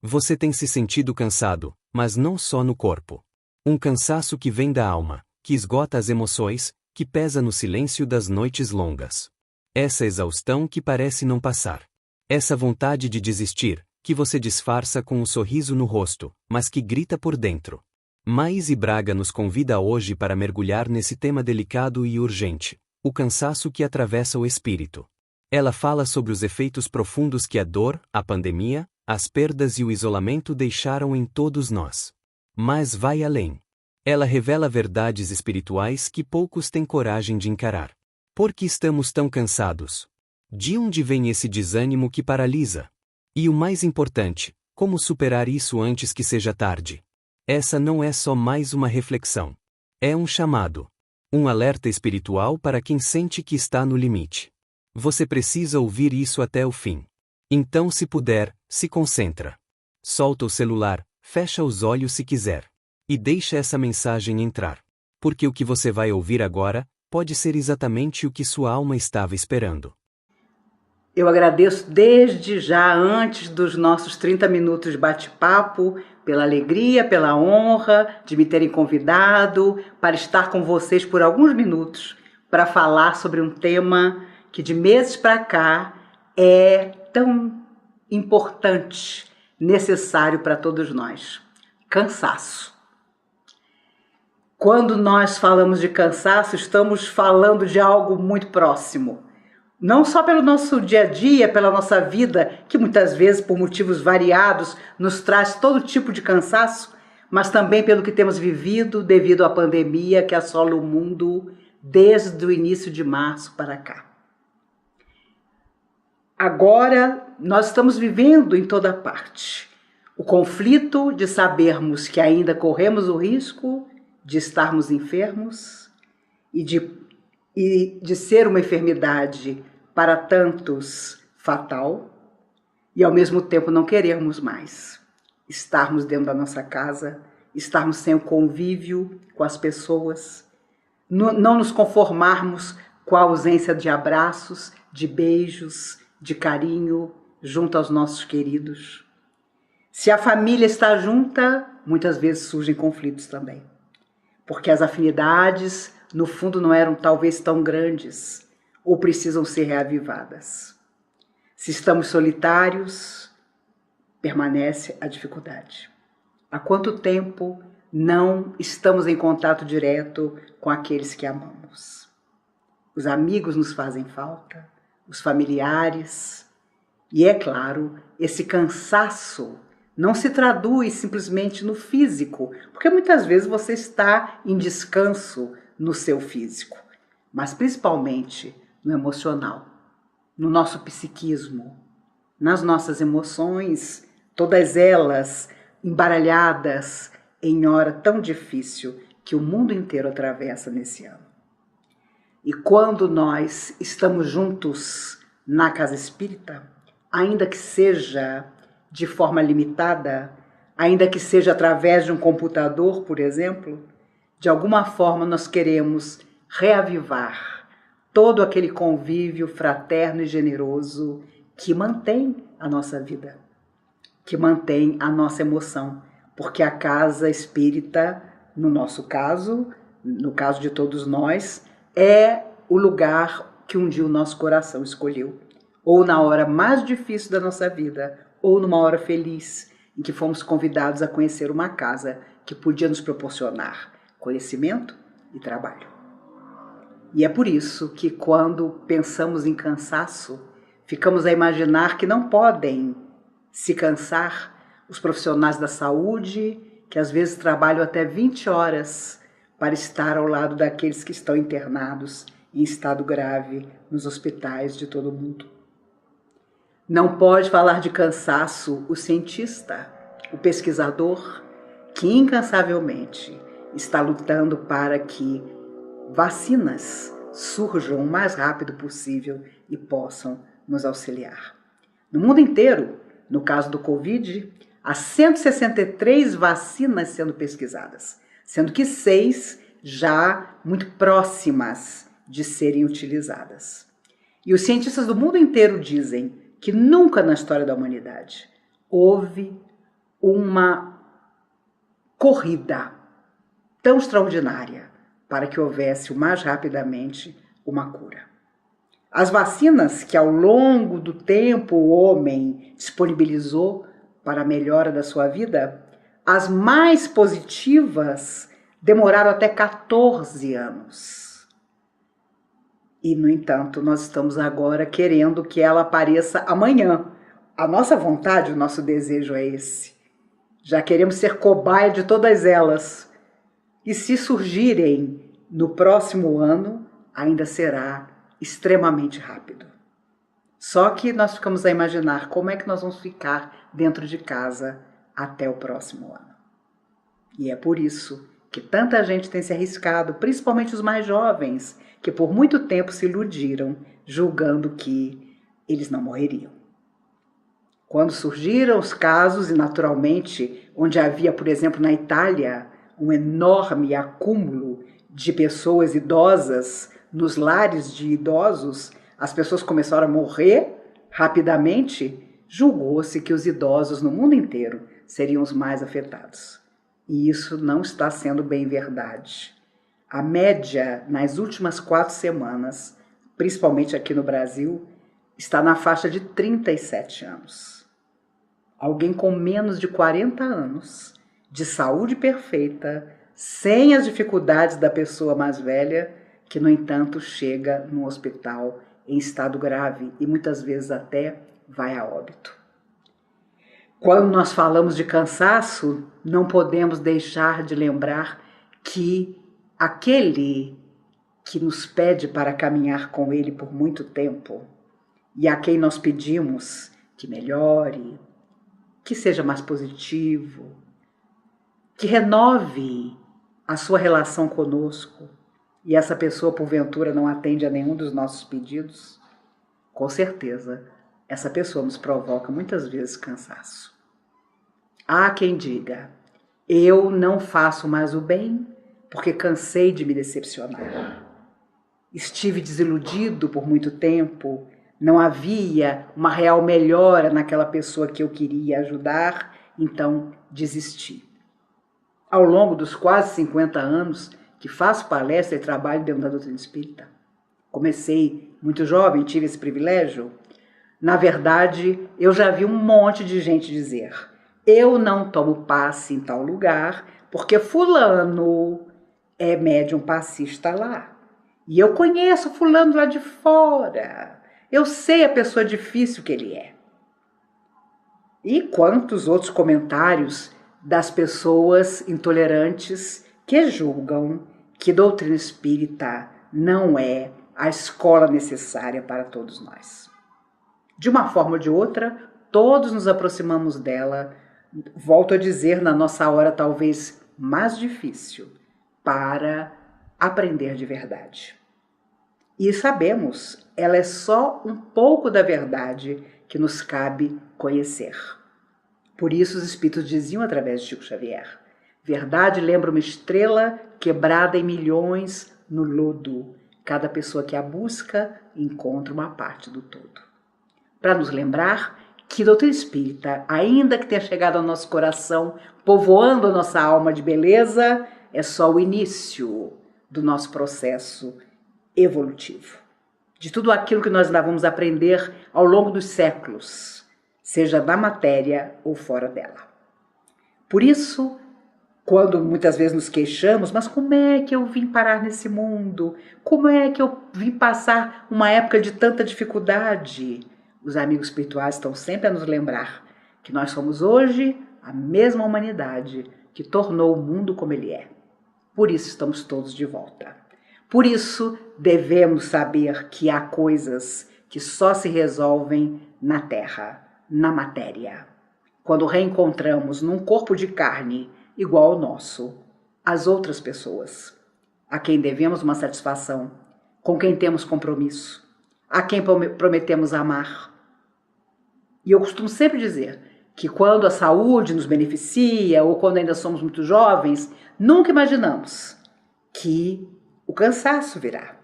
Você tem se sentido cansado, mas não só no corpo. Um cansaço que vem da alma, que esgota as emoções, que pesa no silêncio das noites longas. Essa exaustão que parece não passar. Essa vontade de desistir, que você disfarça com um sorriso no rosto, mas que grita por dentro. Maíse Braga nos convida hoje para mergulhar nesse tema delicado e urgente, o cansaço que atravessa o espírito. Ela fala sobre os efeitos profundos que a dor, a pandemia, as perdas e o isolamento deixaram em todos nós. Mas vai além. Ela revela verdades espirituais que poucos têm coragem de encarar. Por que estamos tão cansados? De onde vem esse desânimo que paralisa? E o mais importante, como superar isso antes que seja tarde? Essa não é só mais uma reflexão. É um chamado. Um alerta espiritual para quem sente que está no limite. Você precisa ouvir isso até o fim. Então, se puder, se concentra. Solta o celular, fecha os olhos se quiser. E deixa essa mensagem entrar. Porque o que você vai ouvir agora pode ser exatamente o que sua alma estava esperando. Eu agradeço desde já, antes dos nossos 30 minutos de bate-papo, pela alegria, pela honra de me terem convidado para estar com vocês por alguns minutos para falar sobre um tema que de meses para cá é tão importante, necessário para todos nós: cansaço. Quando nós falamos de cansaço, estamos falando de algo muito próximo. Não só pelo nosso dia a dia, pela nossa vida, que muitas vezes, por motivos variados, nos traz todo tipo de cansaço, mas também pelo que temos vivido devido à pandemia que assola o mundo desde o início de março para cá. Agora, nós estamos vivendo em toda parte o conflito de sabermos que ainda corremos o risco de estarmos enfermos e de ser uma enfermidade para tantos fatal, e ao mesmo tempo não querermos mais estarmos dentro da nossa casa, estarmos sem o convívio com as pessoas, não nos conformarmos com a ausência de abraços, de beijos, de carinho junto aos nossos queridos. Se a família está junta, muitas vezes surgem conflitos também, porque as afinidades, no fundo, não eram talvez tão grandes ou precisam ser reavivadas. Se estamos solitários, permanece a dificuldade. Há quanto tempo não estamos em contato direto com aqueles que amamos? Os amigos nos fazem falta, os familiares, e é claro, esse cansaço não se traduz simplesmente no físico, porque muitas vezes você está em descanso no seu físico, mas principalmente no emocional, no nosso psiquismo, nas nossas emoções, todas elas embaralhadas em hora tão difícil que o mundo inteiro atravessa nesse ano. E quando nós estamos juntos na casa espírita, ainda que seja de forma limitada, ainda que seja através de um computador, por exemplo, de alguma forma nós queremos reavivar todo aquele convívio fraterno e generoso que mantém a nossa vida, que mantém a nossa emoção, porque a casa espírita, no nosso caso, no caso de todos nós, é o lugar que um dia o nosso coração escolheu, ou na hora mais difícil da nossa vida, ou numa hora feliz, em que fomos convidados a conhecer uma casa que podia nos proporcionar conhecimento e trabalho. E é por isso que quando pensamos em cansaço, ficamos a imaginar que não podem se cansar os profissionais da saúde, que às vezes trabalham até 20 horas para estar ao lado daqueles que estão internados em estado grave nos hospitais de todo o mundo. Não pode falar de cansaço o cientista, o pesquisador, que incansavelmente está lutando para que vacinas surjam o mais rápido possível e possam nos auxiliar. No mundo inteiro, no caso do Covid, há 163 vacinas sendo pesquisadas, sendo que 6 já muito próximas de serem utilizadas. E os cientistas do mundo inteiro dizem que nunca na história da humanidade houve uma corrida tão extraordinária para que houvesse o mais rapidamente uma cura. As vacinas que ao longo do tempo o homem disponibilizou para a melhora da sua vida, as mais positivas demoraram até 14 anos. E, no entanto, nós estamos agora querendo que ela apareça amanhã. A nossa vontade, o nosso desejo é esse. Já queremos ser cobaia de todas elas. E se surgirem no próximo ano, ainda será extremamente rápido. Só que nós ficamos a imaginar como é que nós vamos ficar dentro de casa até o próximo ano. E é por isso que tanta gente tem se arriscado, principalmente os mais jovens, que por muito tempo se iludiram, julgando que eles não morreriam. Quando surgiram os casos, e naturalmente, onde havia, por exemplo, na Itália, um enorme acúmulo de pessoas idosas nos lares de idosos, as pessoas começaram a morrer rapidamente, julgou-se que os idosos no mundo inteiro seriam os mais afetados. E isso não está sendo bem verdade. A média nas últimas 4 semanas, principalmente aqui no Brasil, está na faixa de 37 anos. Alguém com menos de 40 anos, de saúde perfeita, sem as dificuldades da pessoa mais velha, que, no entanto, chega no hospital em estado grave e muitas vezes até vai a óbito. Quando nós falamos de cansaço, não podemos deixar de lembrar que aquele que nos pede para caminhar com ele por muito tempo e a quem nós pedimos que melhore, que seja mais positivo, que renove a sua relação conosco, e essa pessoa porventura não atende a nenhum dos nossos pedidos, com certeza essa pessoa nos provoca muitas vezes cansaço. Há quem diga, eu não faço mais o bem porque cansei de me decepcionar. Estive desiludido por muito tempo, não havia uma real melhora naquela pessoa que eu queria ajudar, então desisti. Ao longo dos quase 50 anos que faço palestra e trabalho dentro da doutrina espírita, comecei muito jovem, tive esse privilégio. Na verdade, eu já vi um monte de gente dizer, eu não tomo passe em tal lugar porque fulano é médium passista lá. E eu conheço fulano lá de fora. Eu sei a pessoa difícil que ele é. E quantos outros comentários das pessoas intolerantes que julgam que doutrina espírita não é a escola necessária para todos nós. De uma forma ou de outra, todos nos aproximamos dela, volto a dizer, na nossa hora talvez mais difícil, para aprender de verdade. E sabemos, ela é só um pouco da verdade que nos cabe conhecer. Por isso os espíritos diziam através de Chico Xavier, verdade lembra uma estrela quebrada em milhões no lodo. Cada pessoa que a busca encontra uma parte do todo. Para nos lembrar que doutrina espírita, ainda que tenha chegado ao nosso coração, povoando a nossa alma de beleza, é só o início do nosso processo evolutivo. De tudo aquilo que nós ainda vamos aprender ao longo dos séculos, seja na matéria ou fora dela. Por isso, quando muitas vezes nos queixamos, mas como é que eu vim parar nesse mundo? Como é que eu vim passar uma época de tanta dificuldade? Os amigos espirituais estão sempre a nos lembrar que nós somos hoje a mesma humanidade que tornou o mundo como ele é. Por isso estamos todos de volta. Por isso devemos saber que há coisas que só se resolvem na Terra, na matéria. Quando reencontramos num corpo de carne igual ao nosso, as outras pessoas, a quem devemos uma satisfação, com quem temos compromisso, a quem prometemos amar. E eu costumo sempre dizer que quando a saúde nos beneficia ou quando ainda somos muito jovens, nunca imaginamos que o cansaço virá.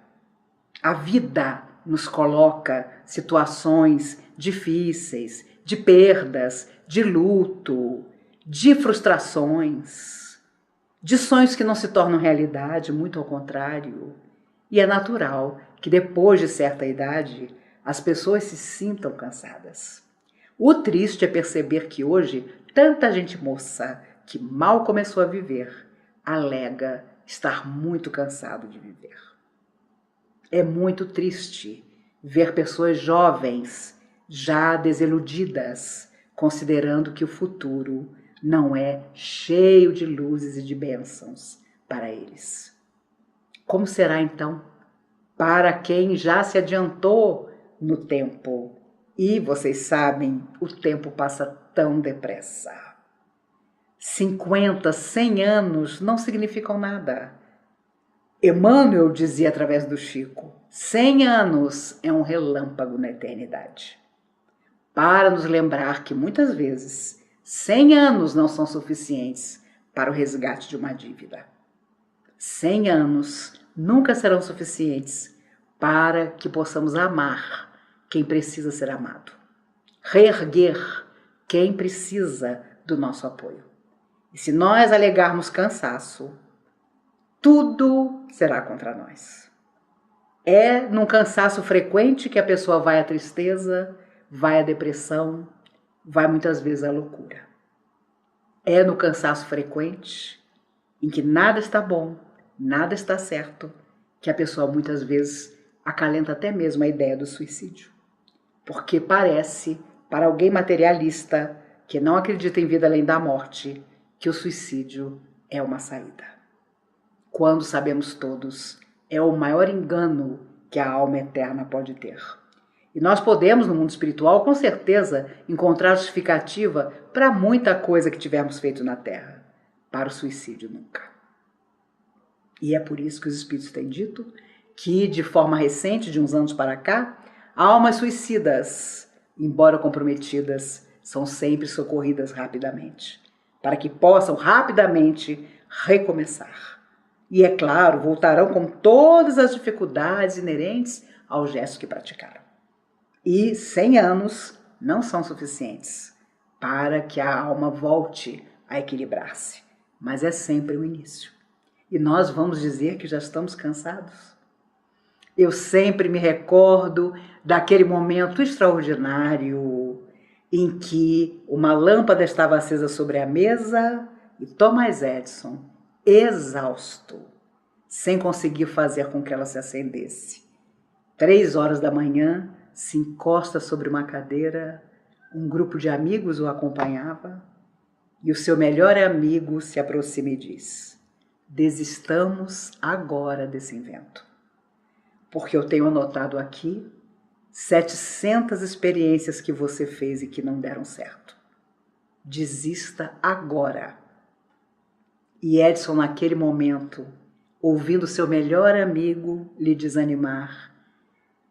A vida nos coloca situações difíceis, de perdas, de luto, de frustrações, de sonhos que não se tornam realidade, muito ao contrário. E é natural que depois de certa idade as pessoas se sintam cansadas. O triste é perceber que hoje tanta gente moça que mal começou a viver alega estar muito cansado de viver. É muito triste ver pessoas jovens já desiludidas, considerando que o futuro não é cheio de luzes e de bênçãos para eles. Como será então para quem já se adiantou no tempo? E vocês sabem, o tempo passa tão depressa. 50, 100 anos não significam nada. Emmanuel dizia através do Chico, 100 anos é um relâmpago na eternidade. Para nos lembrar que muitas vezes 100 anos não são suficientes para o resgate de uma dívida. 100 anos nunca serão suficientes para que possamos amar quem precisa ser amado. Reerguer quem precisa do nosso apoio. E se nós alegarmos cansaço, tudo será contra nós. É num cansaço frequente que a pessoa vai à tristeza, vai à depressão, vai muitas vezes à loucura. É no cansaço frequente, em que nada está bom, nada está certo, que a pessoa muitas vezes acalenta até mesmo a ideia do suicídio. Porque parece, para alguém materialista, que não acredita em vida além da morte, que o suicídio é uma saída. Quando sabemos todos, é o maior engano que a alma eterna pode ter. E nós podemos, no mundo espiritual, com certeza, encontrar justificativa para muita coisa que tivermos feito na Terra. Para o suicídio, nunca. E é por isso que os espíritos têm dito que, de forma recente, de uns anos para cá, almas suicidas, embora comprometidas, são sempre socorridas rapidamente, para que possam rapidamente recomeçar. E, é claro, voltarão com todas as dificuldades inerentes ao gesto que praticaram. E 100 anos não são suficientes para que a alma volte a equilibrar-se, mas é sempre o início. E nós vamos dizer que já estamos cansados? Eu sempre me recordo daquele momento extraordinário em que uma lâmpada estava acesa sobre a mesa e Thomas Edison, exausto, sem conseguir fazer com que ela se acendesse. 3 horas da manhã, se encosta sobre uma cadeira, um grupo de amigos o acompanhava e o seu melhor amigo se aproxima e diz: desistamos agora desse invento, porque eu tenho anotado aqui 700 experiências que você fez e que não deram certo. Desista agora. E Edison, naquele momento, ouvindo seu melhor amigo lhe desanimar,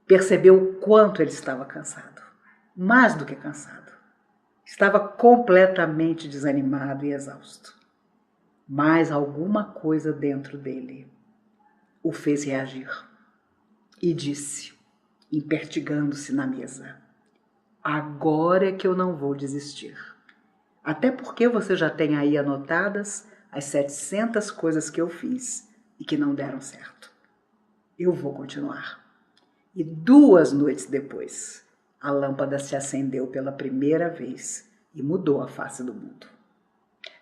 percebeu o quanto ele estava cansado, mais do que cansado. Estava completamente desanimado e exausto. Mas alguma coisa dentro dele o fez reagir e disse, impertigando-se na mesa: agora é que eu não vou desistir. Até porque você já tem aí anotadas as 700 coisas que eu fiz e que não deram certo. Eu vou continuar. E 2 noites depois, a lâmpada se acendeu pela primeira vez e mudou a face do mundo.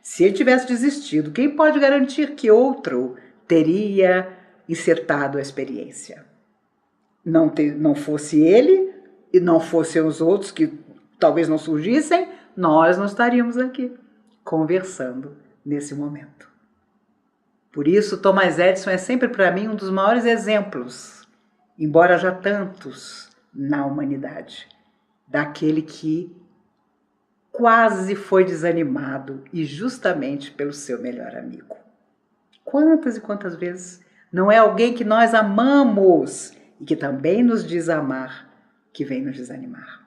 Se ele tivesse desistido, quem pode garantir que outro teria insertado a experiência? Não fosse ele e não fossem os outros que talvez não surgissem, nós não estaríamos aqui conversando nesse momento. Por isso, Thomas Edison é sempre para mim um dos maiores exemplos, embora já tantos na humanidade, daquele que quase foi desanimado e justamente pelo seu melhor amigo. Quantas e quantas vezes não é alguém que nós amamos e que também nos diz amar que vem nos desanimar?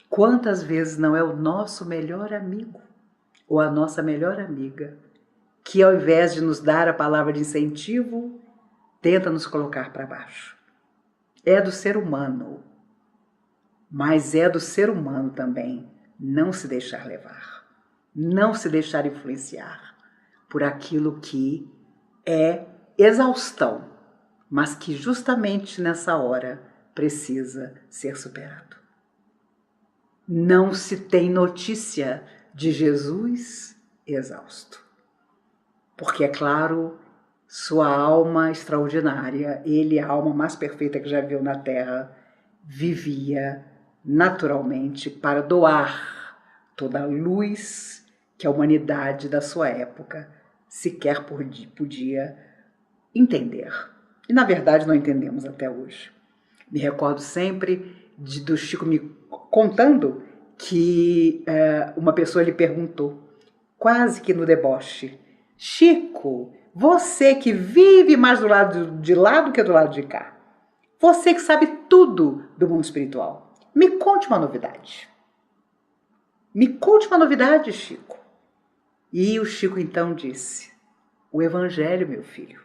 Quantas vezes não é o nosso melhor amigo ou a nossa melhor amiga que, ao invés de nos dar a palavra de incentivo, tenta nos colocar para baixo? É do ser humano, mas é do ser humano também não se deixar levar. Não se deixar influenciar por aquilo que é exaustão, mas que justamente nessa hora precisa ser superado. Não se tem notícia de Jesus exausto. Porque, é claro, sua alma extraordinária, ele, a alma mais perfeita que já viu na Terra, vivia naturalmente para doar toda a luz que a humanidade da sua época sequer podia entender. E, na verdade, não entendemos até hoje. Me recordo sempre do Chico me contando que uma pessoa lhe perguntou, quase que no deboche, Chico, você que vive mais do lado de lá do que do lado de cá, você que sabe tudo do mundo espiritual, me conte uma novidade. Me conte uma novidade, Chico. E o Chico então disse, o Evangelho, meu filho,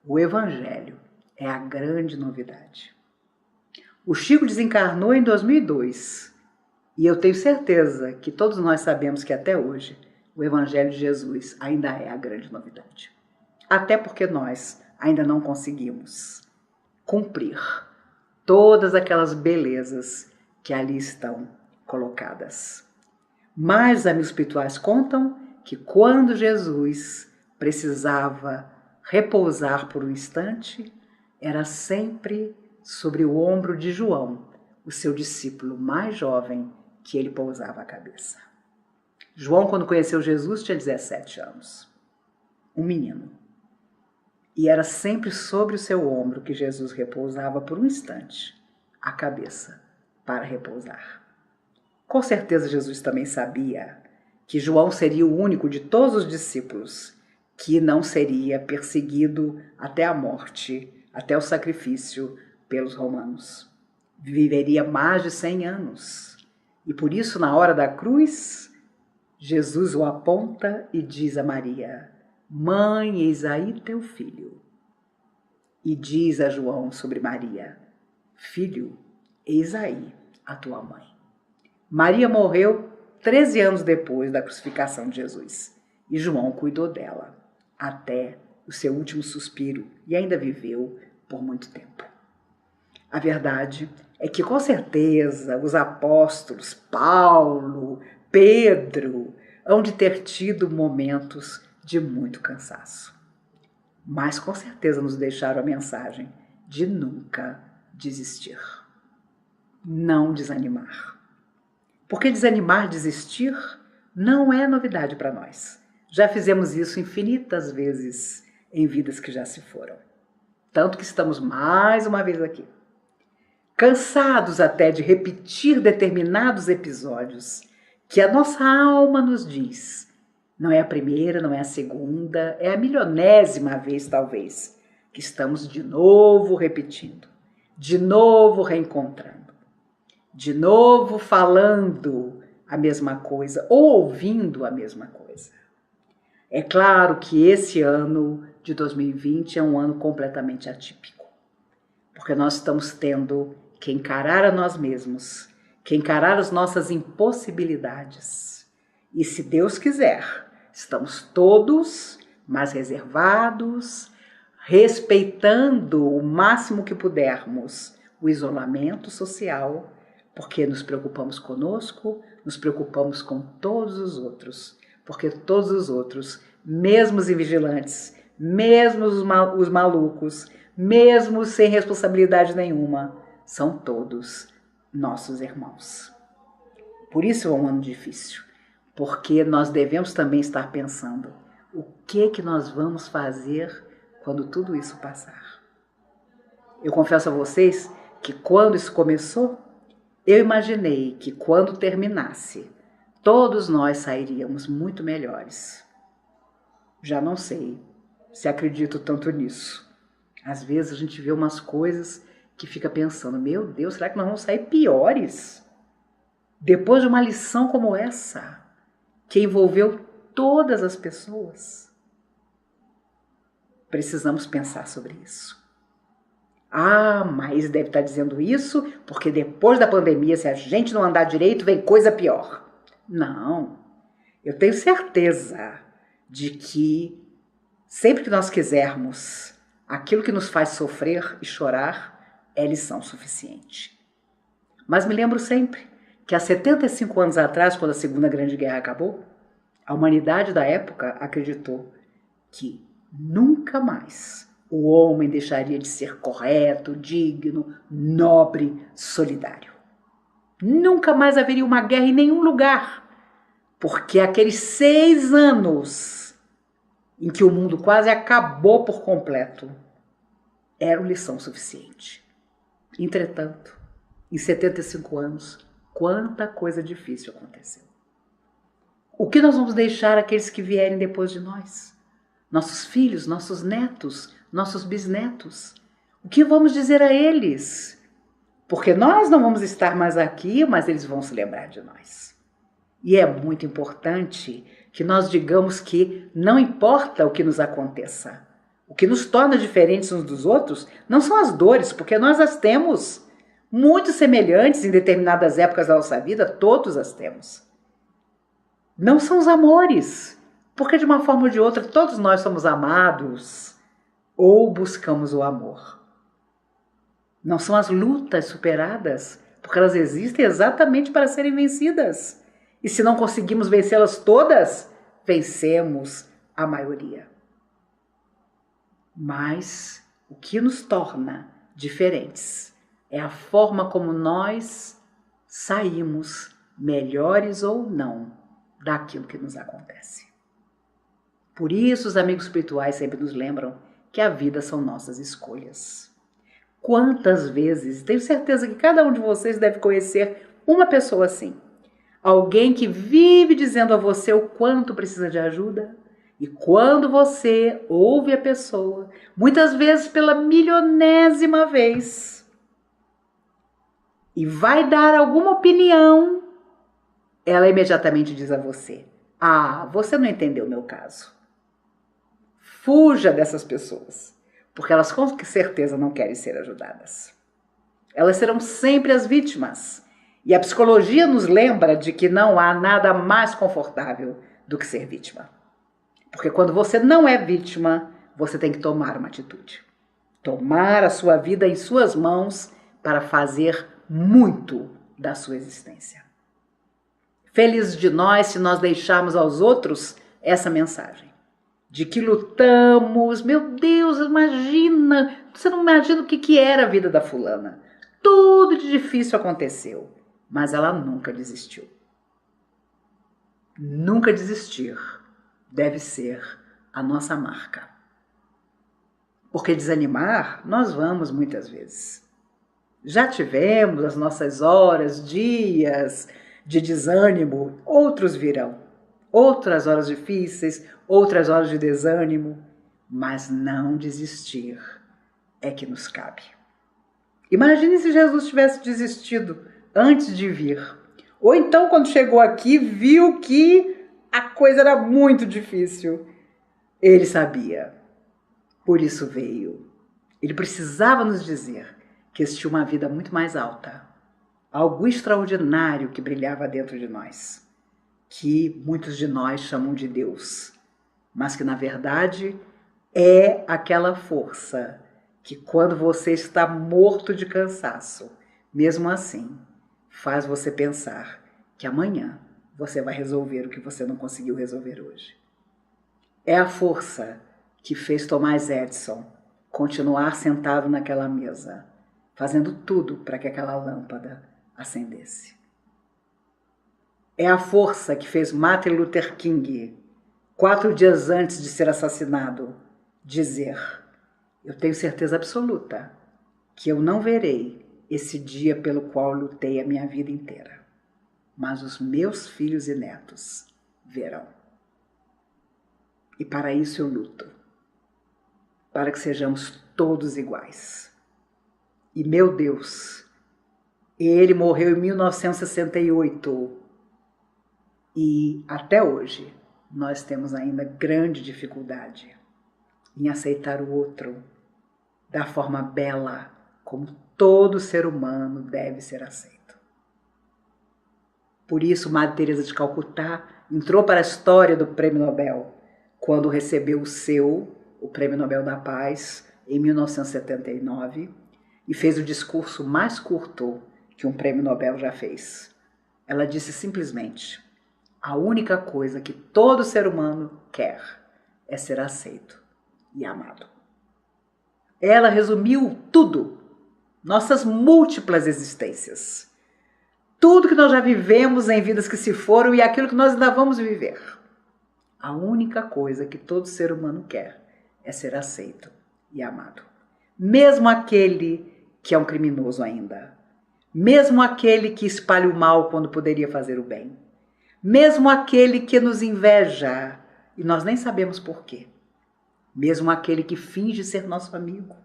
o Evangelho é a grande novidade. O Chico desencarnou em 2002 e eu tenho certeza que todos nós sabemos que até hoje o Evangelho de Jesus ainda é a grande novidade. Até porque nós ainda não conseguimos cumprir todas aquelas belezas que ali estão colocadas. Mas os amigos espirituais contam que quando Jesus precisava repousar por um instante, era sempre sobre o ombro de João, o seu discípulo mais jovem, que ele pousava a cabeça. João, quando conheceu Jesus, tinha 17 anos. Um menino. E era sempre sobre o seu ombro que Jesus repousava por um instante a cabeça para repousar. Com certeza Jesus também sabia que João seria o único de todos os discípulos que não seria perseguido até a morte, até o sacrifício pelos romanos. Viveria mais de 100 anos. E por isso, na hora da cruz, Jesus o aponta e diz a Maria, Mãe, eis aí teu filho. E diz a João sobre Maria, Filho, eis aí a tua mãe. Maria morreu 13 anos depois da crucificação de Jesus. E João cuidou dela até o seu último suspiro e ainda viveu por muito tempo. A verdade é que, com certeza, os apóstolos Paulo, Pedro, hão de ter tido momentos de muito cansaço. Mas, com certeza, nos deixaram a mensagem de nunca desistir. Não desanimar. Porque desanimar, desistir, não é novidade para nós. Já fizemos isso infinitas vezes em vidas que já se foram. Tanto que estamos mais uma vez aqui. Cansados até de repetir determinados episódios que a nossa alma nos diz. Não é a primeira, não é a segunda, é a milionésima vez, talvez, que estamos de novo repetindo, de novo reencontrando, de novo falando a mesma coisa ou ouvindo a mesma coisa. É claro que esse ano de 2020 é um ano completamente atípico, porque nós estamos tendo que encarar a nós mesmos, que encarar as nossas impossibilidades. E se Deus quiser, estamos todos mais reservados, respeitando o máximo que pudermos o isolamento social, porque nos preocupamos conosco, nos preocupamos com todos os outros, porque todos os outros, mesmo os invigilantes, mesmo os malucos, mesmo sem responsabilidade nenhuma, são todos nossos irmãos. Por isso é um ano difícil, porque nós devemos também estar pensando o que nós vamos fazer quando tudo isso passar. Eu confesso a vocês que quando isso começou, eu imaginei que quando terminasse, todos nós sairíamos muito melhores. Já não sei se acredito tanto nisso. Às vezes a gente vê umas coisas que fica pensando, meu Deus, será que nós vamos sair piores? Depois de uma lição como essa, que envolveu todas as pessoas. Precisamos pensar sobre isso. Ah, mas deve estar dizendo isso porque depois da pandemia, se a gente não andar direito, vem coisa pior. Não. Eu tenho certeza de que sempre que nós quisermos, aquilo que nos faz sofrer e chorar é lição suficiente. Mas me lembro sempre que há 75 anos atrás, quando a Segunda Grande Guerra acabou, a humanidade da época acreditou que nunca mais o homem deixaria de ser correto, digno, nobre, solidário. Nunca mais haveria uma guerra em nenhum lugar, porque aqueles 6 anos em que o mundo quase acabou por completo eram lição suficiente. Entretanto, em 75 anos, quanta coisa difícil aconteceu. O que nós vamos deixar àqueles que vierem depois de nós? Nossos filhos, nossos netos, nossos bisnetos. O que vamos dizer a eles? Porque nós não vamos estar mais aqui, mas eles vão se lembrar de nós. E é muito importante que nós digamos que não importa o que nos aconteça. O que nos torna diferentes uns dos outros não são as dores, porque nós as temos muito semelhantes em determinadas épocas da nossa vida, todos as temos. Não são os amores, porque de uma forma ou de outra todos nós somos amados ou buscamos o amor. Não são as lutas superadas, porque elas existem exatamente para serem vencidas. E se não conseguimos vencê-las todas, vencemos a maioria. Mas o que nos torna diferentes é a forma como nós saímos, melhores ou não, daquilo que nos acontece. Por isso, os amigos espirituais sempre nos lembram que a vida são nossas escolhas. Quantas vezes, tenho certeza que cada um de vocês deve conhecer uma pessoa assim. Alguém que vive dizendo a você o quanto precisa de ajuda. E quando você ouve a pessoa, muitas vezes pela milionésima vez, e vai dar alguma opinião, ela imediatamente diz a você: ah, você não entendeu o meu caso. Fuja dessas pessoas, porque elas com certeza não querem ser ajudadas. Elas serão sempre as vítimas. E a psicologia nos lembra de que não há nada mais confortável do que ser vítima. Porque quando você não é vítima, você tem que tomar uma atitude. Tomar a sua vida em suas mãos para fazer muito da sua existência. Feliz de nós se nós deixarmos aos outros essa mensagem. De que lutamos, meu Deus, imagina, você não imagina o que era a vida da fulana. Tudo de difícil aconteceu, mas ela nunca desistiu. Nunca desistir deve ser a nossa marca. Porque desanimar, nós vamos muitas vezes. Já tivemos as nossas horas, dias de desânimo, outros virão. Outras horas difíceis, outras horas de desânimo, mas não desistir é que nos cabe. Imagine se Jesus tivesse desistido antes de vir. Ou então, quando chegou aqui, viu que a coisa era muito difícil. Ele sabia. Por isso veio. Ele precisava nos dizer que existia uma vida muito mais alta. Algo extraordinário que brilhava dentro de nós. Que muitos de nós chamam de Deus. Mas que, na verdade, é aquela força que, quando você está morto de cansaço, mesmo assim, faz você pensar que amanhã você vai resolver o que você não conseguiu resolver hoje. É a força que fez Thomas Edison continuar sentado naquela mesa, fazendo tudo para que aquela lâmpada acendesse. É a força que fez Martin Luther King, 4 dias antes de ser assassinado, dizer: eu tenho certeza absoluta que eu não verei esse dia pelo qual lutei a minha vida inteira, mas os meus filhos e netos verão. E para isso eu luto, para que sejamos todos iguais. E meu Deus, ele morreu em 1968 e até hoje nós temos ainda grande dificuldade em aceitar o outro da forma bela como todo ser humano deve ser aceito. Por isso, Madre Teresa de Calcutá entrou para a história do Prêmio Nobel quando recebeu o Prêmio Nobel da Paz, em 1979, e fez o discurso mais curto que um Prêmio Nobel já fez. Ela disse simplesmente: a única coisa que todo ser humano quer é ser aceito e amado. Ela resumiu tudo, nossas múltiplas existências, tudo que nós já vivemos em vidas que se foram e aquilo que nós ainda vamos viver. A única coisa que todo ser humano quer é ser aceito e amado. Mesmo aquele que é um criminoso ainda, mesmo aquele que espalha o mal quando poderia fazer o bem, mesmo aquele que nos inveja e nós nem sabemos por quê, mesmo aquele que finge ser nosso amigo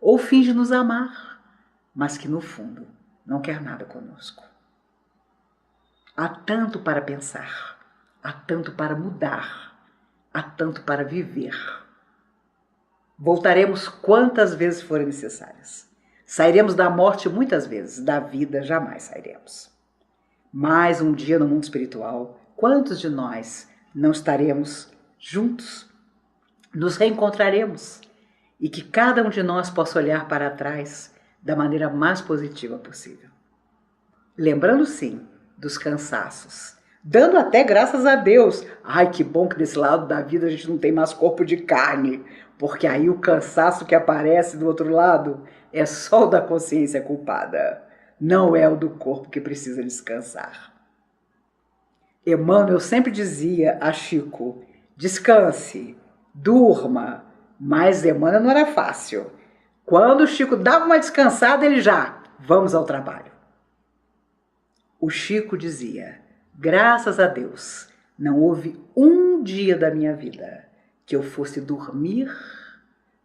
ou finge nos amar, mas que no fundo não quer nada conosco. Há tanto para pensar, há tanto para mudar, há tanto para viver. Voltaremos quantas vezes forem necessárias. Sairemos da morte muitas vezes, da vida jamais sairemos. Mais um dia no mundo espiritual, quantos de nós não estaremos juntos? Nos reencontraremos e que cada um de nós possa olhar para trás da maneira mais positiva possível. Lembrando sim dos cansaços, dando até graças a Deus. Ai, que bom que desse lado da vida a gente não tem mais corpo de carne, porque aí o cansaço que aparece do outro lado é só o da consciência culpada, não é o do corpo que precisa descansar. Emmanuel sempre dizia a Chico: descanse, durma, mas Emmanuel não era fácil. Quando o Chico dava uma descansada, ele já, vamos ao trabalho. O Chico dizia: graças a Deus, não houve um dia da minha vida que eu fosse dormir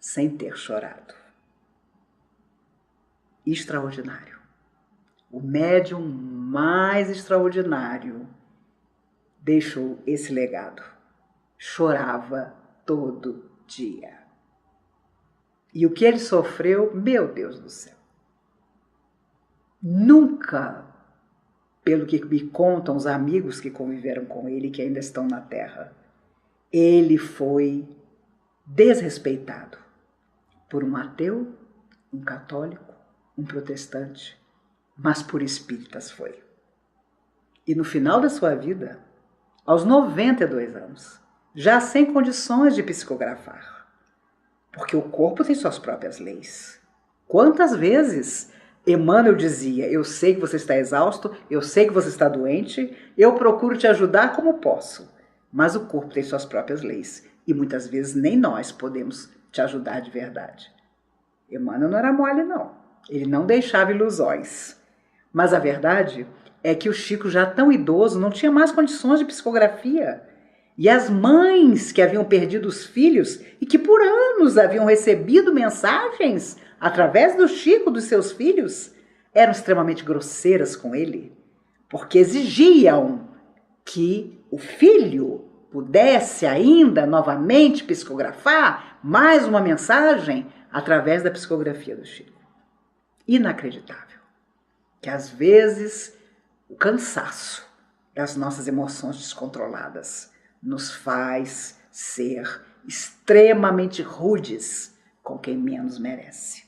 sem ter chorado. Extraordinário. O médium mais extraordinário deixou esse legado. Chorava todo dia. E o que ele sofreu, meu Deus do céu. Nunca, pelo que me contam os amigos que conviveram com ele, que ainda estão na Terra, ele foi desrespeitado por um ateu, um católico, um protestante, mas por espíritas foi. E no final da sua vida, aos 92 anos, já sem condições de psicografar, porque o corpo tem suas próprias leis. Quantas vezes Emmanuel dizia: eu sei que você está exausto, eu sei que você está doente, eu procuro te ajudar como posso, mas o corpo tem suas próprias leis e muitas vezes nem nós podemos te ajudar de verdade. Emmanuel não era mole, não. Ele não deixava ilusões. Mas a verdade é que o Chico, já tão idoso, não tinha mais condições de psicografia. E as mães que haviam perdido os filhos e que por anos haviam recebido mensagens através do Chico dos seus filhos, eram extremamente grosseiras com ele, porque exigiam que o filho pudesse ainda novamente psicografar mais uma mensagem através da psicografia do Chico. Inacreditável que às vezes o cansaço das nossas emoções descontroladas nos faz ser extremamente rudes com quem menos merece.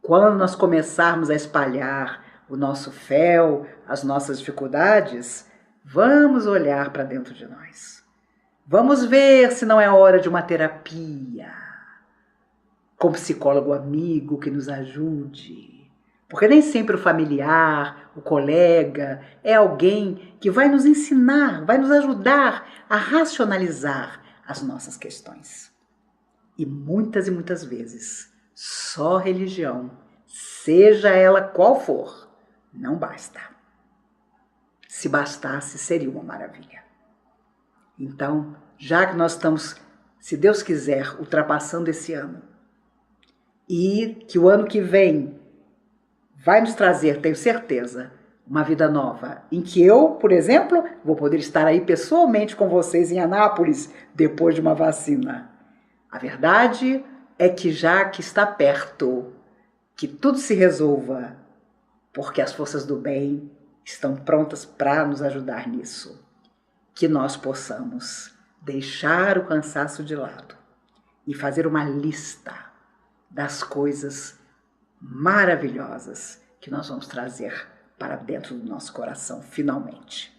Quando nós começarmos a espalhar o nosso fel, as nossas dificuldades, vamos olhar para dentro de nós. Vamos ver se não é hora de uma terapia com psicólogo amigo que nos ajude. Porque nem sempre o familiar, o colega, é alguém que vai nos ensinar, vai nos ajudar a racionalizar as nossas questões. E muitas vezes, só religião, seja ela qual for, não basta. Se bastasse, seria uma maravilha. Então, já que nós estamos, se Deus quiser, ultrapassando esse ano, e que o ano que vem vai nos trazer, tenho certeza, uma vida nova, em que eu, por exemplo, vou poder estar aí pessoalmente com vocês em Anápolis, depois de uma vacina. A verdade é que já que está perto, que tudo se resolva, porque as forças do bem estão prontas para nos ajudar nisso. que nós possamos deixar o cansaço de lado e fazer uma lista das coisas maravilhosas que nós vamos trazer para dentro do nosso coração, finalmente.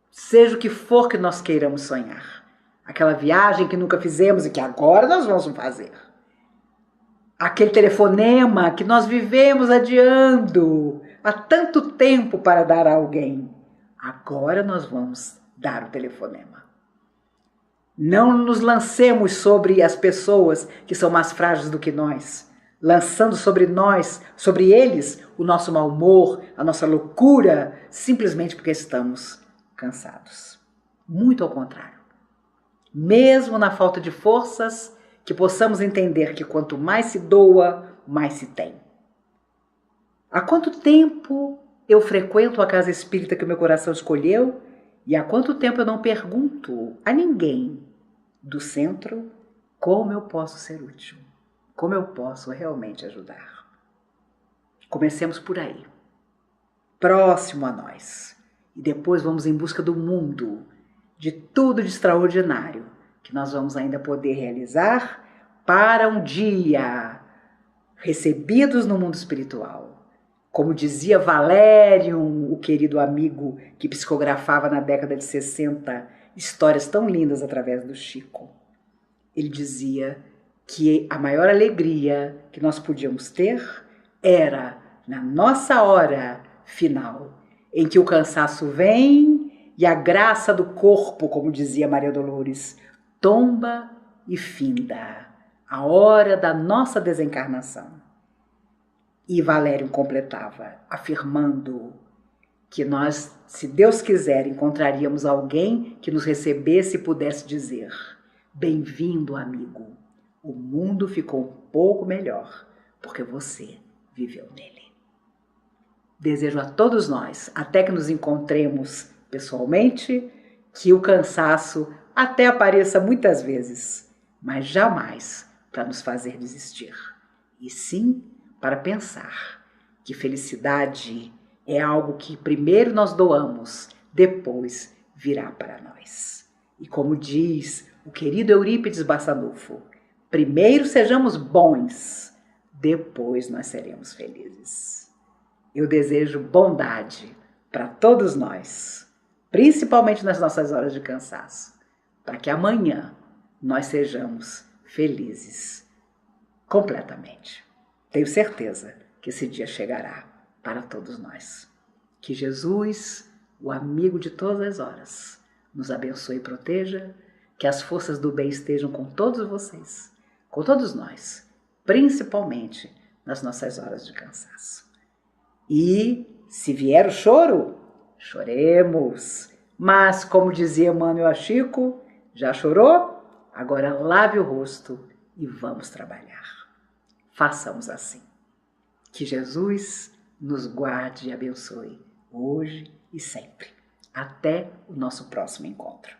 Seja o que for que nós queiramos sonhar, aquela viagem que nunca fizemos e que agora nós vamos fazer, aquele telefonema que nós vivemos adiando há tanto tempo para dar a alguém, agora nós vamos dar o telefonema. Não nos lancemos sobre as pessoas que são mais frágeis do que nós, lançando sobre nós, sobre eles, o nosso mau humor, a nossa loucura, simplesmente porque estamos cansados. Muito ao contrário. Mesmo na falta de forças, que possamos entender que quanto mais se doa, mais se tem. Há quanto tempo eu frequento a casa espírita que o meu coração escolheu e há quanto tempo eu não pergunto a ninguém do centro como eu posso ser útil, como eu posso realmente ajudar. Comecemos por aí, próximo a nós, e depois vamos em busca do mundo, de tudo de extraordinário que nós vamos ainda poder realizar para um dia, recebidos no mundo espiritual. Como dizia Valérium, o querido amigo que psicografava na década de 60 histórias tão lindas através do Chico. Ele dizia que a maior alegria que nós podíamos ter era na nossa hora final, em que o cansaço vem e a graça do corpo, como dizia Maria Dolores, tomba e finda, a hora da nossa desencarnação. E Valério completava, afirmando que nós, se Deus quiser, encontraríamos alguém que nos recebesse e pudesse dizer: bem-vindo, amigo, o mundo ficou um pouco melhor porque você viveu nele. Desejo a todos nós, até que nos encontremos pessoalmente, que o cansaço até apareça muitas vezes, mas jamais para nos fazer desistir, e sim para pensar que felicidade é algo que primeiro nós doamos, depois virá para nós. E como diz o querido Eurípides Barçanufo, primeiro sejamos bons, depois nós seremos felizes. Eu desejo bondade para todos nós, principalmente nas nossas horas de cansaço, para que amanhã nós sejamos felizes completamente. Tenho certeza que esse dia chegará para todos nós. Que Jesus, o amigo de todas as horas, nos abençoe e proteja, que as forças do bem estejam com todos vocês, com todos nós, principalmente nas nossas horas de cansaço. E, se vier o choro, choremos. Mas, como dizia Emmanuel a Chico, já chorou? Agora lave o rosto e vamos trabalhar. Façamos assim. Que Jesus nos guarde e abençoe, hoje e sempre. Até o nosso próximo encontro.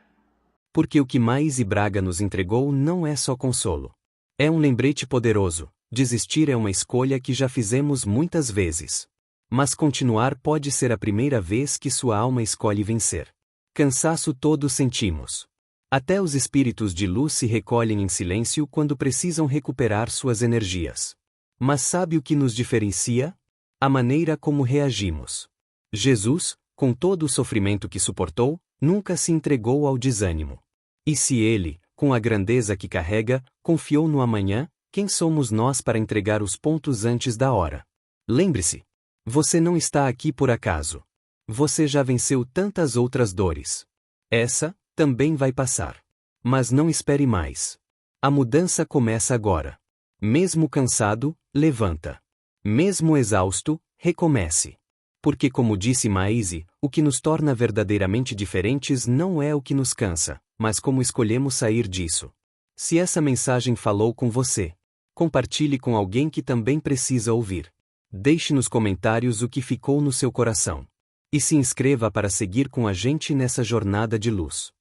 Porque o que Maíse Braga nos entregou não é só consolo. É um lembrete poderoso. Desistir é uma escolha que já fizemos muitas vezes. Mas continuar pode ser a primeira vez que sua alma escolhe vencer. Cansaço todos sentimos. Até os espíritos de luz se recolhem em silêncio quando precisam recuperar suas energias. Mas sabe o que nos diferencia? A maneira como reagimos. Jesus, com todo o sofrimento que suportou, nunca se entregou ao desânimo. E se ele, com a grandeza que carrega, confiou no amanhã, quem somos nós para entregar os pontos antes da hora? Lembre-se, você não está aqui por acaso. Você já venceu tantas outras dores. Essa também vai passar. Mas não espere mais. A mudança começa agora. Mesmo cansado, levanta. Mesmo exausto, recomece. Porque, como disse Maíse, o que nos torna verdadeiramente diferentes não é o que nos cansa, mas como escolhemos sair disso. Se essa mensagem falou com você, compartilhe com alguém que também precisa ouvir. Deixe nos comentários o que ficou no seu coração. E se inscreva para seguir com a gente nessa jornada de luz.